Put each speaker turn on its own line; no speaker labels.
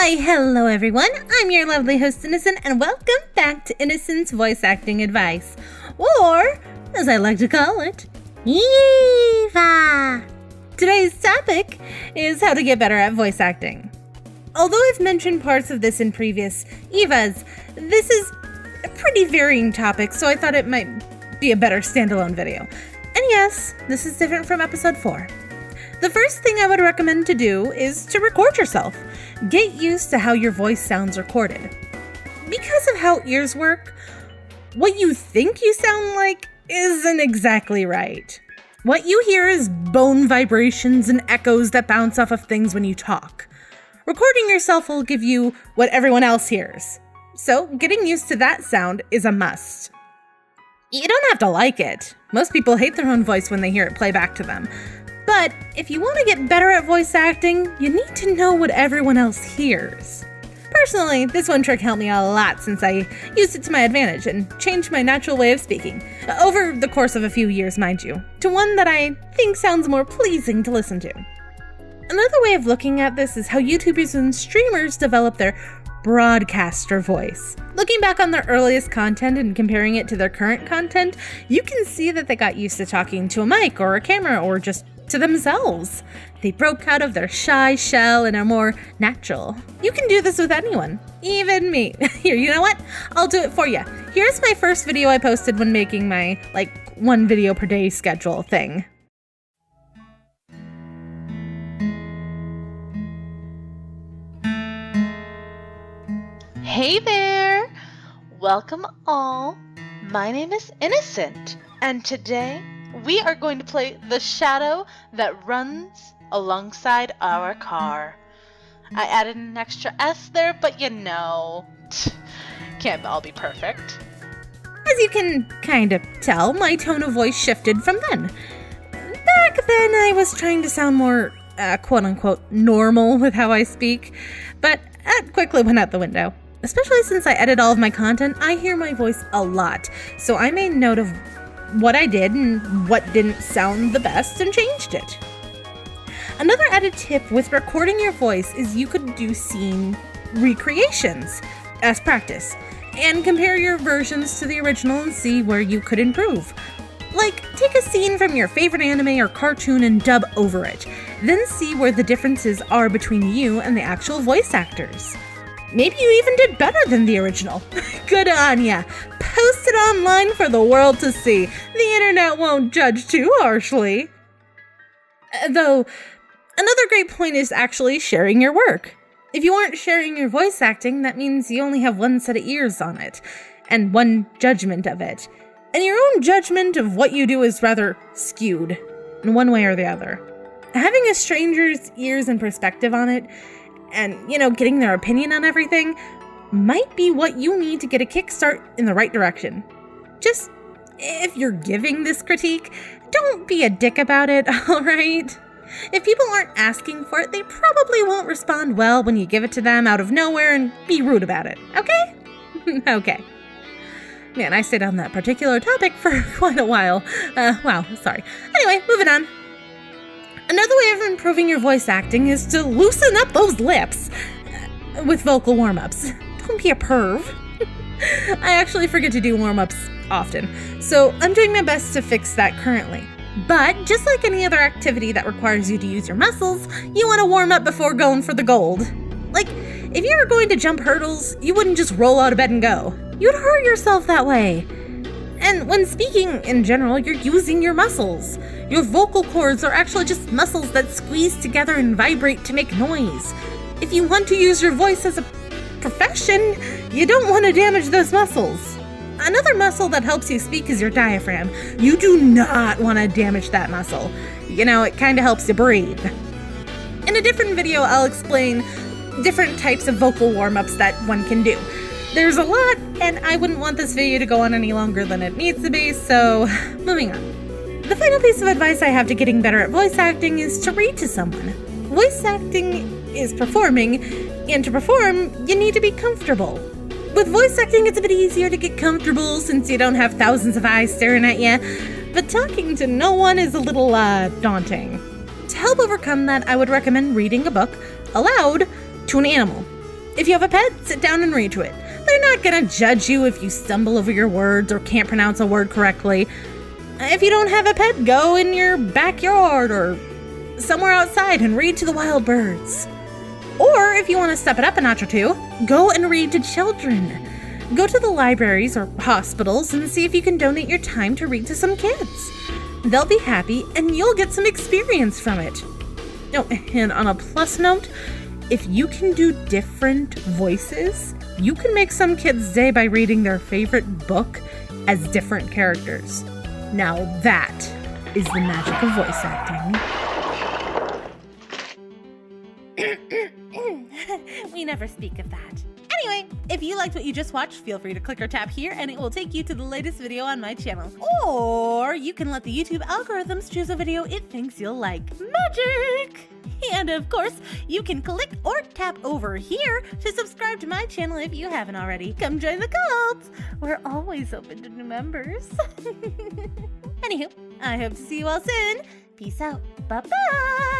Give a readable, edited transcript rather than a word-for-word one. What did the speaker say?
Why, hello everyone, I'm your lovely host Innocent, and welcome back to Innocent's Voice Acting Advice, or, as I like to call it, EVA! Today's topic is how to get better at voice acting. Although I've mentioned parts of this in previous EVAs, this is a pretty varying topic, so I thought it might be a better standalone video. And yes, this is different from episode 4. The first thing I would recommend to do is to record yourself. Get used to how your voice sounds recorded. Because of how ears work, what you think you sound like isn't exactly right. What you hear is bone vibrations and echoes that bounce off of things when you talk. Recording yourself will give you what everyone else hears. So getting used to that sound is a must. You don't have to like it. Most people hate their own voice when they hear it play back to them. But if you want to get better at voice acting, you need to know what everyone else hears. Personally, this one trick helped me a lot since I used it to my advantage and changed my natural way of speaking, over the course of a few years, mind you, to one that I think sounds more pleasing to listen to. Another way of looking at this is how YouTubers and streamers develop their broadcaster voice. Looking back on their earliest content and comparing it to their current content, you can see that they got used to talking to a mic or a camera or just to themselves. They broke out of their shy shell and are more natural. You can do this with anyone, even me. Here, you know what? I'll do it for you. Here's my first video I posted when making my, one video per day schedule thing.
Hey there! Welcome all. My name is Innocent, and today we are going to play The Shadow That Runs Alongside Our Car. I added an extra S there, but you know, can't all be perfect.
As you can kind of tell, my tone of voice shifted from then. Back then, I was trying to sound more, quote-unquote, normal with how I speak, but that quickly went out the window. Especially since I edit all of my content, I hear my voice a lot, so I made note of what I did and what didn't sound the best and changed it. Another added tip with recording your voice is you could do scene recreations as practice and compare your versions to the original and see where you could improve. Like, take a scene from your favorite anime or cartoon and dub over it, then see where the differences are between you and the actual voice actors. Maybe you even did better than the original. Good on ya. Post it online for the world to see. The internet won't judge too harshly. Though, another great point is actually sharing your work. If you aren't sharing your voice acting, that means you only have one set of ears on it, and one judgment of it. And your own judgment of what you do is rather skewed, in one way or the other. Having a stranger's ears and perspective on it, and, getting their opinion on everything, might be what you need to get a kickstart in the right direction. Just, if you're giving this critique, don't be a dick about it, alright? If people aren't asking for it, they probably won't respond well when you give it to them out of nowhere and be rude about it, okay? Okay. Man, I stayed on that particular topic for quite a while. Wow, sorry. Anyway, moving on. Another way of improving your voice acting is to loosen up those lips with vocal warm-ups. Don't be a perv. I actually forget to do warm-ups often, so I'm doing my best to fix that currently. But just like any other activity that requires you to use your muscles, you want to warm up before going for the gold. Like, if you were going to jump hurdles, you wouldn't just roll out of bed and go. You'd hurt yourself that way. And when speaking in general, you're using your muscles. Your vocal cords are actually just muscles that squeeze together and vibrate to make noise. If you want to use your voice as a profession, you don't want to damage those muscles. Another muscle that helps you speak is your diaphragm. You do not want to damage that muscle. It kind of helps you breathe. In a different video, I'll explain different types of vocal warm-ups that one can do. There's a lot, and I wouldn't want this video to go on any longer than it needs to be, so moving on. The final piece of advice I have to getting better at voice acting is to read to someone. Voice acting is performing, and to perform, you need to be comfortable. With voice acting, it's a bit easier to get comfortable since you don't have thousands of eyes staring at you, but talking to no one is a little, daunting. To help overcome that, I would recommend reading a book aloud to an animal. If you have a pet, sit down and read to it. They're not gonna judge you if you stumble over your words or can't pronounce a word correctly. If you don't have a pet, go in your backyard or somewhere outside and read to the wild birds. Or if you want to step it up a notch or two, go and read to children. Go to the libraries or hospitals and see if you can donate your time to read to some kids. They'll be happy and you'll get some experience from it. Oh, and on a plus note, if you can do different voices, you can make some kids' day by reading their favorite book as different characters. Now that is the magic of voice acting. We never speak of that. Anyway, if you liked what you just watched, feel free to click or tap here and it will take you to the latest video on my channel. Or you can let the YouTube algorithms choose a video it thinks you'll like. Magic! And of course, you can click or tap over here to subscribe to my channel if you haven't already. Come join the cult! We're always open to new members. Anywho, I hope to see you all soon. Peace out. Bye-bye!